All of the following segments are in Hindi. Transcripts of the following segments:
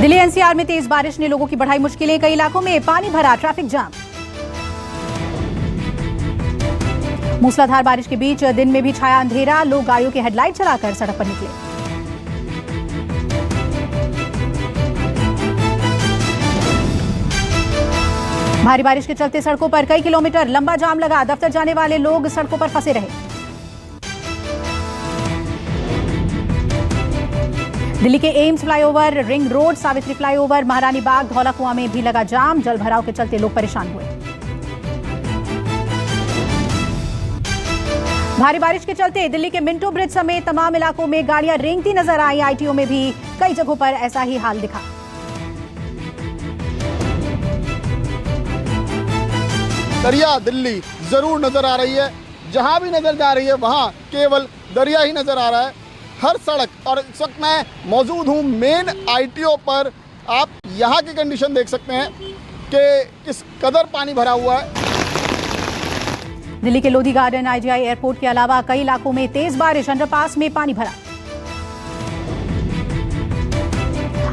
दिल्ली एनसीआर में तेज बारिश ने लोगों की बढ़ाई मुश्किलें। कई इलाकों में पानी भरा, ट्रैफिक जाम। मूसलाधार बारिश के बीच दिन में भी छाया अंधेरा। लोग गाड़ियों की हेडलाइट चलाकर सड़क पर निकले। भारी बारिश के चलते सड़कों पर कई किलोमीटर लंबा जाम लगा। दफ्तर जाने वाले लोग सड़कों पर फंसे रहे। दिल्ली के AIIMS flyover, ring road, Savitri flyover, महारानी बाग, धौला कुआं में भी लगा जाम। जल भराव के चलते लोग परेशान हुए। भारी बारिश के चलते दिल्ली के मिंटो ब्रिज समेत तमाम इलाकों में गाड़ियां रेंगती नजर आई। आईटीओ में भी कई जगहों पर ऐसा ही हाल दिखा। दरिया दिल्ली जरूर नजर आ रही है। जहां भी नजर जा रही है वहां केवल दरिया ही नजर आ रहा है, हर सड़क। और इस वक्त मैं मौजूद हूं मेन आईटीओ पर। आप यहां की कंडीशन देख सकते हैं कि किस कदर पानी भरा हुआ है। दिल्ली के लोधी गार्डन, आईजीआई एयरपोर्ट के अलावा कई इलाकों में तेज बारिश, अंडरपास में पानी भरा।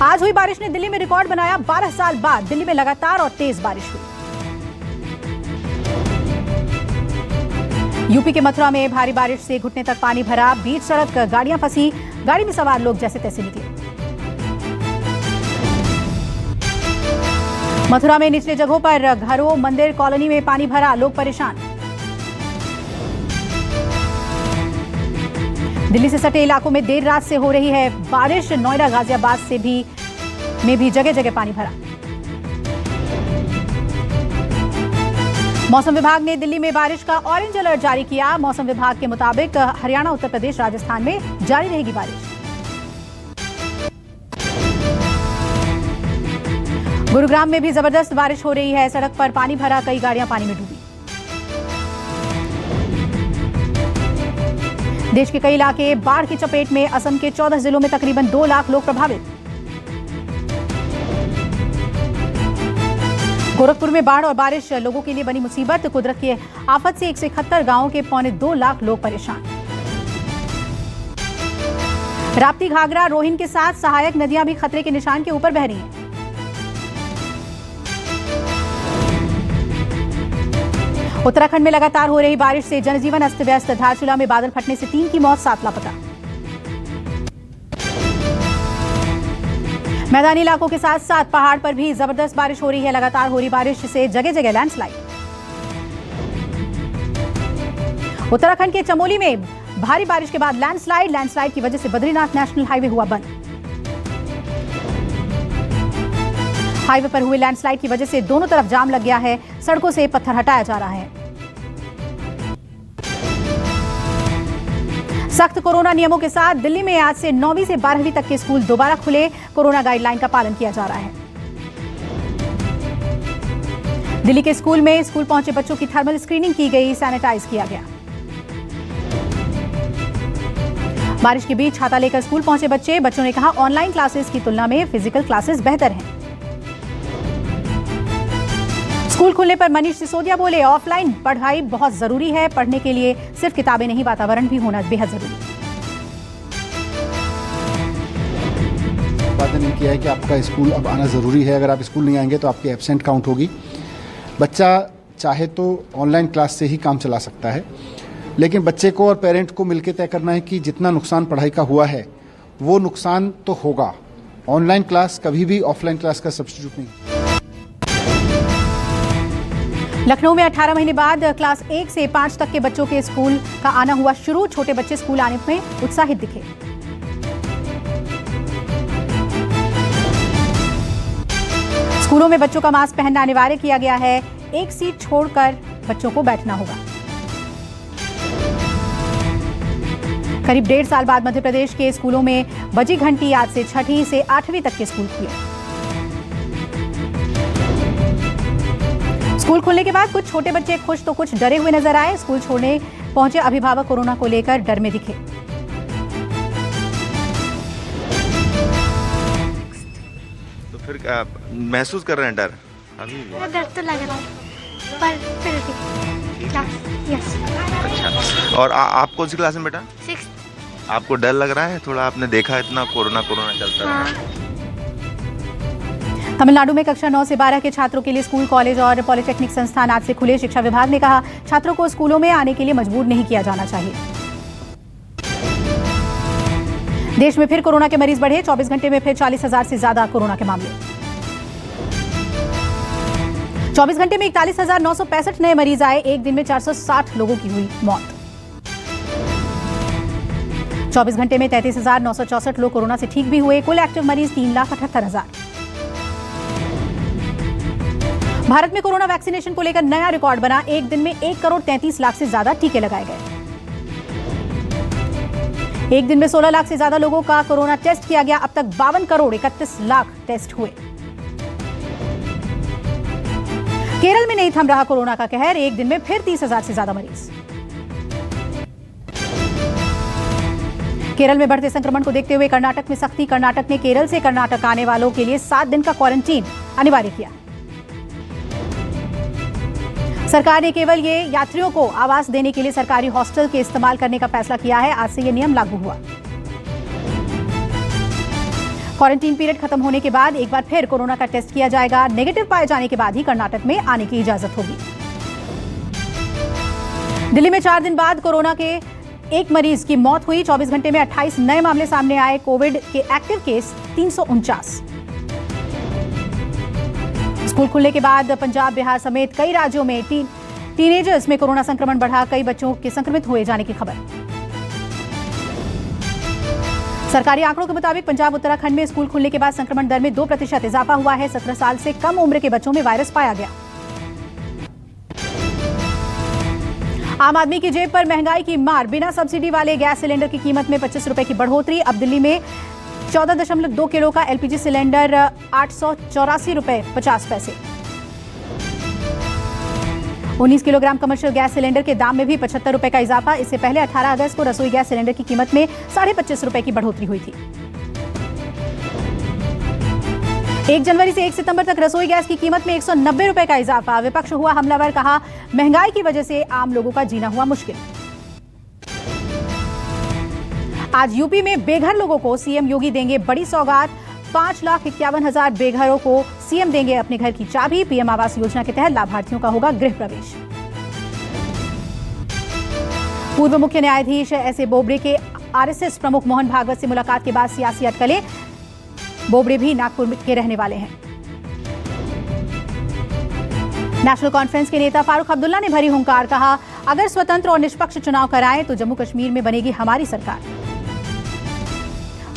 आज हुई बारिश ने दिल्ली में रिकॉर्ड बनाया। 12 साल बाद दिल्ली में लगातार और तेज बारिश हुई। यूपी के मथुरा में भारी बारिश से घुटने तक पानी भरा। बीच सड़क गाड़ियां फंसी। गाड़ी में सवार लोग जैसे तैसे निकले। मथुरा में निचले जगहों पर घरों, मंदिर, कॉलोनी में पानी भरा। लोग परेशान। दिल्ली से सटे इलाकों में देर रात से हो रही है बारिश। नोएडा, गाजियाबाद में भी जगह जगह पानी भरा। मौसम विभाग ने दिल्ली में बारिश का ऑरेंज अलर्ट जारी किया। मौसम विभाग के मुताबिक हरियाणा, उत्तर प्रदेश, राजस्थान में जारी रहेगी बारिश। गुरुग्राम में भी जबरदस्त बारिश हो रही है। सड़क पर पानी भरा, कई गाड़ियां पानी में डूबी। देश के कई इलाके बाढ़ की चपेट में। असम के 14 जिलों में तकरीबन 2 लाख लोग प्रभावित। गोरखपुर में बाढ़ और बारिश लोगों के लिए बनी मुसीबत। कुदरत की आफत से 171 गांवों के 2.25 लाख लोग परेशान। राप्ती, घाघरा, रोहिन के साथ सहायक नदियां भी खतरे के निशान के ऊपर बह रही हैं। उत्तराखंड में लगातार हो रही बारिश से जनजीवन अस्त व्यस्त। धारचूला में बादल फटने से 3 की मौत, 7 लापता। मैदानी इलाकों के साथ साथ पहाड़ पर भी जबरदस्त बारिश हो रही है। लगातार हो रही बारिश से जगह जगह लैंडस्लाइड। उत्तराखंड के चमोली में भारी बारिश के बाद लैंडस्लाइड की वजह से बद्रीनाथ नेशनल हाईवे हुआ बंद। हाईवे पर हुए लैंडस्लाइड की वजह से दोनों तरफ जाम लग गया है। सड़कों से पत्थर हटाया जा रहा है। सख्त कोरोना नियमों के साथ दिल्ली में आज से 9वीं से 12वीं तक के स्कूल दोबारा खुले। कोरोना गाइडलाइन का पालन किया जा रहा है। दिल्ली के स्कूल में स्कूल पहुंचे बच्चों की थर्मल स्क्रीनिंग की गई, सैनिटाइज किया गया। बारिश के बीच छाता लेकर स्कूल पहुंचे बच्चों ने कहा ऑनलाइन क्लासेस की तुलना में फिजिकल क्लासेस बेहतर हैं। स्कूल खुलने पर मनीष सिसोदिया बोले ऑफलाइन पढ़ाई बहुत जरूरी है। पढ़ने के लिए सिर्फ किताबें नहीं, वातावरण भी होना बेहद जरूरी है। बात नहीं किया है कि आपका स्कूल अब आना ज़रूरी है। अगर आप स्कूल नहीं आएंगे तो आपकी एब्सेंट काउंट होगी। बच्चा चाहे तो ऑनलाइन क्लास से ही काम चला सकता है, लेकिन बच्चे को और पेरेंट को मिलकर तय करना है कि जितना नुकसान पढ़ाई का हुआ है वो नुकसान तो होगा। ऑनलाइन क्लास कभी भी ऑफलाइन क्लास का सब्स्टिट्यूट नहीं। लखनऊ में 18 महीने बाद क्लास 1 से 5 तक के बच्चों के स्कूल का आना हुआ शुरू। छोटे बच्चे स्कूल आने में उत्साहित दिखे। स्कूलों में बच्चों का मास्क पहनना अनिवार्य किया गया है। एक सीट छोड़कर बच्चों को बैठना होगा। करीब 1.5 साल बाद मध्य प्रदेश के स्कूलों में बजी घंटी। आज से 6वीं से 8वीं तक के स्कूल खुले। स्कूल खुलने के बाद कुछ छोटे बच्चे खुश तो कुछ डरे हुए नजर आए। स्कूल छोड़ने पहुंचे अभिभावक कोरोना को लेकर डर में दिखे। तो फिर महसूस कर रहे हैं डर? अभी डर तो लग रहा है पर फिर भी यस। अच्छा, और आप कौन सी क्लास में बेटा? 6th। आपको डर लग रहा है थोड़ा? आपने देखा इतना कोरोना चलता है। तमिलनाडु में कक्षा 9 से 12 के छात्रों के लिए स्कूल, कॉलेज और पॉलिटेक्निक संस्थान आज से खुले। शिक्षा विभाग ने कहा, छात्रों को स्कूलों में आने के लिए मजबूर नहीं किया जाना चाहिए। देश में फिर कोरोना के मरीज बढ़े। 24 घंटे में फिर 40,000 से ज्यादा कोरोना के मामले। 24 घंटे में 41,965 नए मरीज आए। एक दिन में 460 लोगों की हुई मौत। 24 घंटे में 33,964 लोग कोरोना से ठीक भी हुए। कुल एक्टिव मरीज 3,78,000। भारत में कोरोना वैक्सीनेशन को लेकर नया रिकॉर्ड बना। एक दिन में 1 करोड़ 33 लाख से ज्यादा टीके लगाए गए। एक दिन में 16 लाख से ज्यादा लोगों का कोरोना टेस्ट किया गया। अब तक 52 करोड़ 31 लाख टेस्ट हुए। केरल में नहीं थम रहा कोरोना का कहर। एक दिन में फिर 30,000 से ज्यादा मरीज। केरल में बढ़ते संक्रमण को देखते हुए कर्नाटक में सख्ती। कर्नाटक ने केरल से कर्नाटक आने वालों के लिए 7 दिन का क्वारंटीन अनिवार्य किया। सरकार ने केवल ये यात्रियों को आवास देने के लिए सरकारी हॉस्टल के इस्तेमाल करने का फैसला किया है। आज से ये नियम लागू हुआ। क्वारंटीन पीरियड खत्म होने के बाद एक बार फिर कोरोना का टेस्ट किया जाएगा। नेगेटिव पाए जाने के बाद ही कर्नाटक में आने की इजाजत होगी। दिल्ली में 4 दिन बाद कोरोना के एक मरीज की मौत हुई। 24 घंटे में 28 नए मामले सामने आए। कोविड के एक्टिव केस 349। स्कूल खुलने के बाद पंजाब, बिहार समेत कई राज्यों में टीनेजर्स में कोरोना संक्रमण बढ़ा। कई बच्चों के संक्रमित हुए जाने की खबर। सरकारी आंकड़ों के मुताबिक पंजाब, उत्तराखंड में स्कूल खुलने के बाद संक्रमण दर में 2% इजाफा हुआ है। 17 साल से कम उम्र के बच्चों में वायरस पाया गया। आम आदमी की जेब पर महंगाई की मार। बिना सब्सिडी वाले गैस सिलेंडर की कीमत में 25 रुपए की बढ़ोतरी। अब दिल्ली में 14.2 किलो का एलपीजी सिलेंडर 884 रुपए 50 पैसे। 19 किलोग्राम कमर्शियल गैस सिलेंडर के दाम में भी 75 रुपए का इजाफा। इससे पहले 18 अगस्त को रसोई गैस सिलेंडर की कीमत में 25.5 रुपए की बढ़ोतरी हुई थी। 1 जनवरी से 1 सितंबर तक रसोई गैस की कीमत में 190 रुपए का इजाफा। विपक्ष हुआ हमलावर। कहा, महंगाई की वजह से आम लोगों का जीना हुआ मुश्किल। आज यूपी में बेघर लोगों को सीएम योगी देंगे बड़ी सौगात। 5,51,000 बेघरों को सीएम देंगे अपने घर की चाबी। पीएम आवास योजना के तहत लाभार्थियों का होगा गृह प्रवेश। पूर्व मुख्य न्यायाधीश एसए बोबड़े के आरएसएस प्रमुख मोहन भागवत से मुलाकात के बाद सियासी अटकलें। बोबड़े भी नागपुर के रहने वाले हैं। नेशनल कॉन्फ्रेंस के नेता फारूक अब्दुल्ला ने भरी हुंकार। कहा, अगर स्वतंत्र और निष्पक्ष चुनाव कराएं तो जम्मू कश्मीर में बनेगी हमारी सरकार।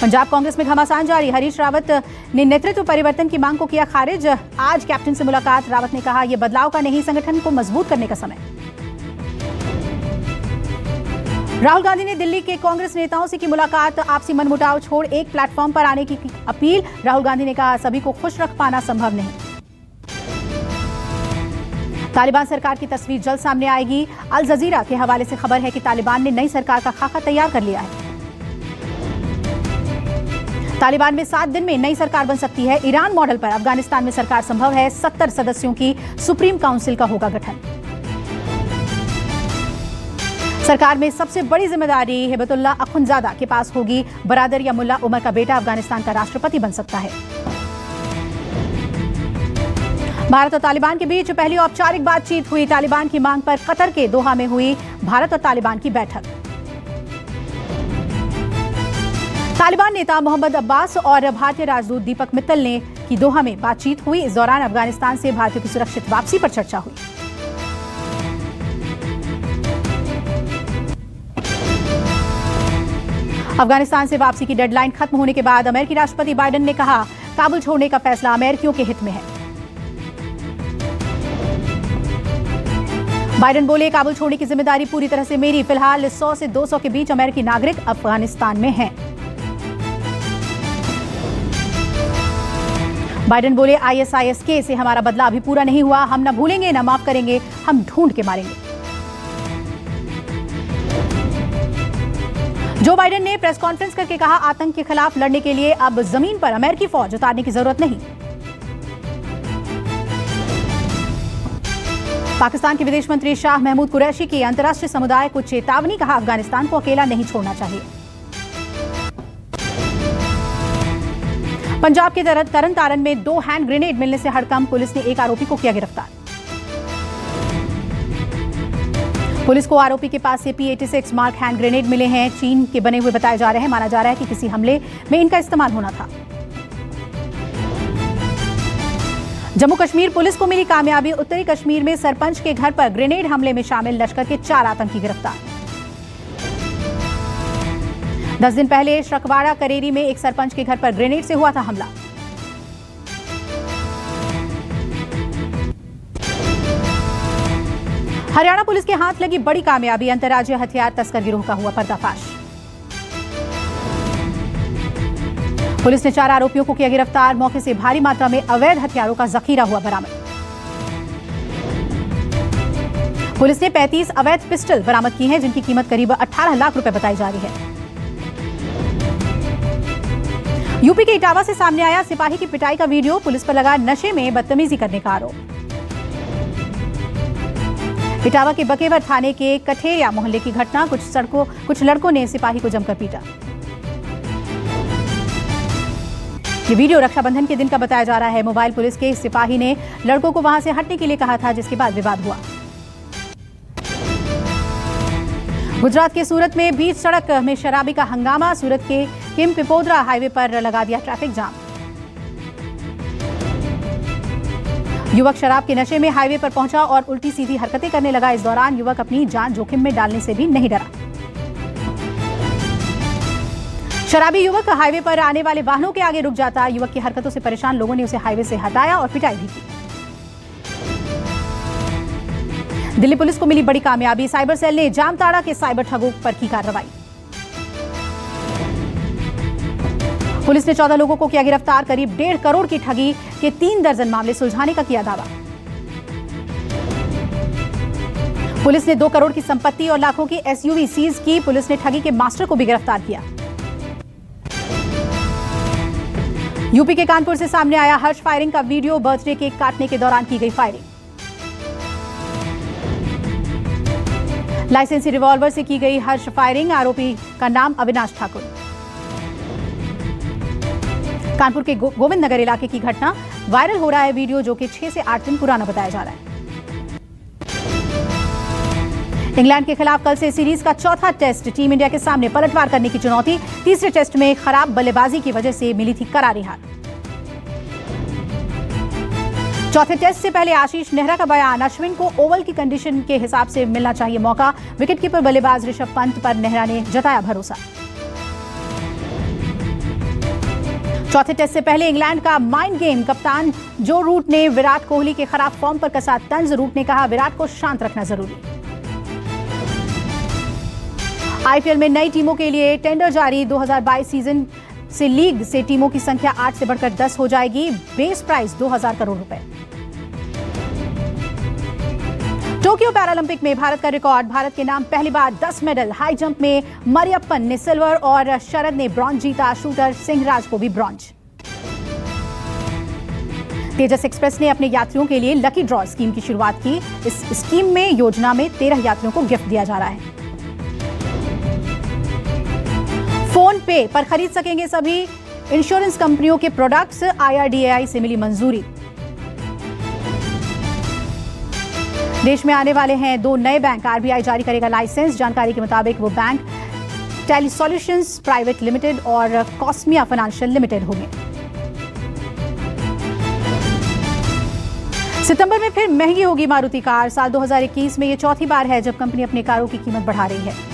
पंजाब कांग्रेस में घमासान जारी। हरीश रावत ने नेतृत्व परिवर्तन की मांग को किया खारिज। आज कैप्टन से मुलाकात। रावत ने कहा, यह बदलाव का नहीं, संगठन को मजबूत करने का समय। राहुल गांधी ने दिल्ली के कांग्रेस नेताओं से की मुलाकात। आपसी मनमुटाव छोड़ एक प्लेटफॉर्म पर आने की अपील। राहुल गांधी ने कहा, सभी को खुश रख पाना संभव नहीं। तालिबान सरकार की तस्वीर जल्द सामने आएगी। अल जजीरा के हवाले से खबर है कि तालिबान ने नई सरकार का खाका तैयार कर लिया है। तालिबान में 7 दिन में नई सरकार बन सकती है। ईरान मॉडल पर अफगानिस्तान में सरकार संभव है। 70 सदस्यों की सुप्रीम काउंसिल का होगा गठन। सरकार में सबसे बड़ी जिम्मेदारी हिबतुल्ला अखुंजादा के पास होगी। बरादर या मुल्ला उमर का बेटा अफगानिस्तान का राष्ट्रपति बन सकता है। भारत और तालिबान के बीच पहली औपचारिक बातचीत हुई। तालिबान की मांग पर कतर के दोहा में हुई भारत और तालिबान की बैठक। तालिबान नेता मोहम्मद अब्बास और भारतीय राजदूत दीपक मित्तल ने की दोहा में बातचीत हुई। इस दौरान अफगानिस्तान से भारतीयों की सुरक्षित वापसी पर चर्चा हुई। अफगानिस्तान से वापसी की डेडलाइन खत्म होने के बाद अमेरिकी राष्ट्रपति बाइडेन ने कहा, काबुल छोड़ने का फैसला अमेरिकियों के हित में है। बाइडेन बोले, काबुल छोड़ने की जिम्मेदारी पूरी तरह से मेरी। फिलहाल 100 से 200 के बीच अमेरिकी नागरिक अफगानिस्तान में हैं। बाइडेन बोले, ISIS-K से हमारा बदला अभी पूरा नहीं हुआ। हम न भूलेंगे न माफ करेंगे, हम ढूंढ के मारेंगे। जो बाइडेन ने प्रेस कॉन्फ्रेंस करके कहा, आतंक के खिलाफ लड़ने के लिए अब जमीन पर अमेरिकी फौज उतारने की जरूरत नहीं। पाकिस्तान के विदेश मंत्री शाह महमूद कुरैशी की अंतर्राष्ट्रीय समुदाय को चेतावनी। कहा, अफगानिस्तान को अकेला नहीं छोड़ना चाहिए। पंजाब के तरन तारन में 2 हैंड ग्रेनेड मिलने से हड़कंप, पुलिस ने एक आरोपी को किया गिरफ्तार। पुलिस को आरोपी के पास से P86 मार्क हैंड ग्रेनेड मिले हैं। चीन के बने हुए बताए जा रहे हैं। माना जा रहा है कि किसी हमले में इनका इस्तेमाल होना था। जम्मू कश्मीर पुलिस को मिली कामयाबी, उत्तरी कश्मीर में सरपंच के घर पर ग्रेनेड हमले में शामिल लश्कर के 4 आतंकी गिरफ्तार। 10 दिन पहले शरकवाड़ा करेरी में एक सरपंच के घर पर ग्रेनेड से हुआ था हमला। हरियाणा पुलिस के हाथ लगी बड़ी कामयाबी, अंतर्राज्यीय हथियार तस्कर गिरोह का हुआ पर्दाफाश। पुलिस ने 4 आरोपियों को किया गिरफ्तार। मौके से भारी मात्रा में अवैध हथियारों का जखीरा हुआ बरामद। पुलिस ने 35 अवैध पिस्टल बरामद की हैं, जिनकी कीमत करीब 18 लाख रुपए बताई जा रही है। यूपी के इटावा से सामने आया सिपाही की पिटाई का वीडियो, पुलिस पर लगा नशे में बदतमीजी करने का आरोप। इटावा के बकेवर थाने के कठेरिया मोहल्ले की घटना, कुछ लड़कों ने सिपाही को जमकर पीटा। ये वीडियो रक्षाबंधन के दिन का बताया जा रहा है। मोबाइल पुलिस के सिपाही ने लड़कों को वहां से हटने के लिए कहा था, जिसके बाद विवाद हुआ। गुजरात के सूरत में बीच सड़क में शराबी का हंगामा, सूरत के किम पिपोदरा हाईवे पर लगा दिया ट्रैफिक जाम। युवक शराब के नशे में हाईवे पर पहुंचा और उल्टी सीधी हरकतें करने लगा। इस दौरान युवक अपनी जान जोखिम में डालने से भी नहीं डरा। शराबी युवक हाईवे पर आने वाले वाहनों के आगे रुक जाता। युवक की हरकतों से परेशान लोगों ने उसे हाईवे से हटाया और पिटाई भी की। दिल्ली पुलिस को मिली बड़ी कामयाबी, साइबर सेल ने जामताड़ा के साइबर ठगों पर की कार्रवाई। पुलिस ने 14 लोगों को किया गिरफ्तार। करीब 1.5 करोड़ की ठगी के 3 दर्जन मामले सुलझाने का किया दावा। पुलिस ने 2 करोड़ की संपत्ति और लाखों की SUV सीज की। पुलिस ने ठगी के मास्टर को भी गिरफ्तार किया। यूपी के कानपुर से सामने आया हर्ष फायरिंग का वीडियो, बर्थडे केक काटने के दौरान की गई फायरिंग। लाइसेंसी रिवॉल्वर से की गई हर्ष फायरिंग, आरोपी का नाम अविनाश ठाकुर। कानपुर के गोविंद नगर इलाके की घटना, वायरल हो रहा है वीडियो, जो कि 6 से 8 दिन पुराना बताया जा रहा है। इंग्लैंड के खिलाफ कल से सीरीज का चौथा टेस्ट, टीम इंडिया के सामने पलटवार करने की चुनौती। तीसरे टेस्ट में खराब बल्लेबाजी की वजह से मिली थी करारी हार। चौथे टेस्ट से पहले आशीष नेहरा का बयान, अश्विन को ओवल की कंडीशन के हिसाब से मिलना चाहिए मौका। विकेटकीपर बल्लेबाज ऋषभ पंत पर नेहरा ने जताया भरोसा। चौथे टेस्ट से पहले इंग्लैंड का माइंड गेम, कप्तान जो रूट ने विराट कोहली के खराब फॉर्म पर कसा तंज। रूट ने कहा विराट को शांत रखना जरूरी। IPL में नई टीमों के लिए टेंडर जारी, 2022 सीजन से लीग से टीमों की संख्या 8 से बढ़कर 10 हो जाएगी। बेस प्राइस 2000 करोड़ रुपए। टोक्यो पैरालंपिक में भारत का रिकॉर्ड, भारत के नाम पहली बार 10 मेडल। हाई जंप में मरियप्पन ने सिल्वर और शरद ने ब्रॉन्ज जीता। शूटर सिंहराज को भी ब्रॉन्ज। तेजस एक्सप्रेस ने अपने यात्रियों के लिए लकी ड्रॉ स्कीम की शुरुआत की। इस स्कीम में योजना में 13 यात्रियों को गिफ्ट दिया जा रहा है। फोन पे पर खरीद सकेंगे सभी इंश्योरेंस कंपनियों के प्रोडक्ट्स, IRDAI से मिली मंजूरी। देश में आने वाले हैं 2 नए बैंक, RBI जारी करेगा लाइसेंस। जानकारी के मुताबिक वो bank tele solutions private limited और कॉस्मिया फाइनेंशियल लिमिटेड होंगे। सितंबर में फिर महंगी होगी मारुति कार। साल 2021 में ये चौथी बार है जब कंपनी अपनी कारों की कीमत बढ़ा रही है।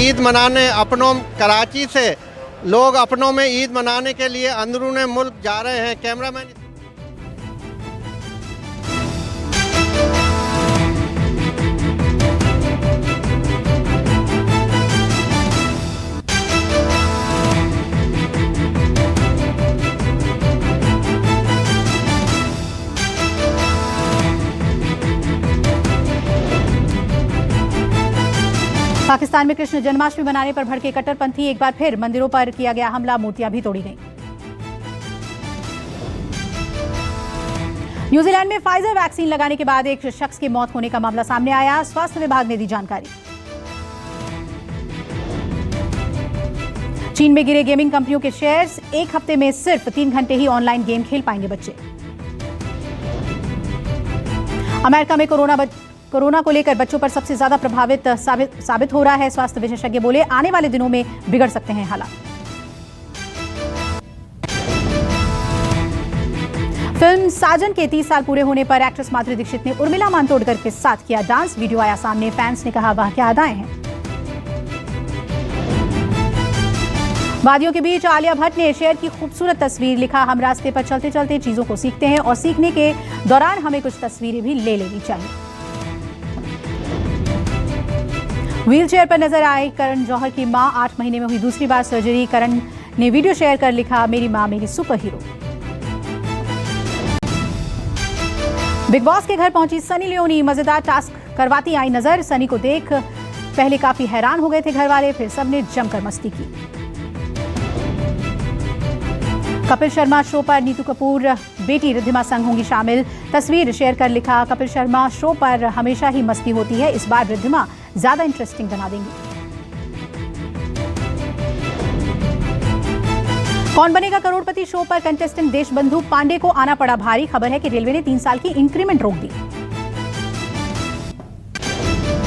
ईद मनाने अपनों कराची से लोग अपनों में ईद मनाने के लिए अंदरूने मुल्क जा रहे हैं। कैमरामैन पाकिस्तान में कृष्ण जन्माष्टमी मनाने पर भड़के कट्टरपंथी, एक बार फिर मंदिरों पर किया गया हमला, मूर्तियां भी तोड़ी गईं। न्यूजीलैंड में फाइजर वैक्सीन लगाने के बाद एक शख्स की मौत होने का मामला सामने आया। स्वास्थ्य विभाग ने दी जानकारी। चीन में गिरे गेमिंग कंपनियों के शेयर्स। एक हफ्ते में सिर्फ 3 घंटे ही ऑनलाइन गेम खेल पाएंगे बच्चे। अमेरिका में कोरोना को लेकर बच्चों पर सबसे ज्यादा प्रभावित साबित हो रहा है। स्वास्थ्य विशेषज्ञ बोले आने वाले दिनों में बिगड़ सकते हैं हालात। फिल्म साजन के 30 साल पूरे होने पर एक्ट्रेस माधुरी दीक्षित ने उर्मिला मातोंडकर के साथ किया डांस। वीडियो आया सामने। फैंस ने कहा वाह क्या अदाएं हैं। वादियों के बीच आलिया भट्ट ने शेयर की खूबसूरत तस्वीर। लिखा हम रास्ते पर चलते चलते चीजों को सीखते हैं और सीखने के दौरान हमें कुछ तस्वीरें भी ले लेनी चाहिए। व्हीलचेयर पर नजर आए करण जौहर की मां। 8 महीने में हुई दूसरी बार सर्जरी। करण ने वीडियो शेयर कर लिखा मेरी मां मेरी सुपर हीरो। बिग बॉस के घर पहुंची सनी लियोनी। मजेदार टास्क करवाती आई नजर। सनी को देख पहले काफी हैरान हो गए थे घर वाले, फिर सबने जमकर मस्ती की। कपिल शर्मा शो पर नीतू कपूर बेटी रिद्धिमा संग होंगी शामिल। तस्वीर शेयर कर लिखा कपिल शर्मा शो पर हमेशा ही मस्ती होती है, इस बार रिद्धिमा ज्यादा इंटरेस्टिंग बना देंगी। कौन बनेगा करोड़पति शो पर कंटेस्टेंट देशबंधु पांडे को आना पड़ा भारी। खबर है कि रेलवे ने 3 साल की इंक्रीमेंट रोक दी।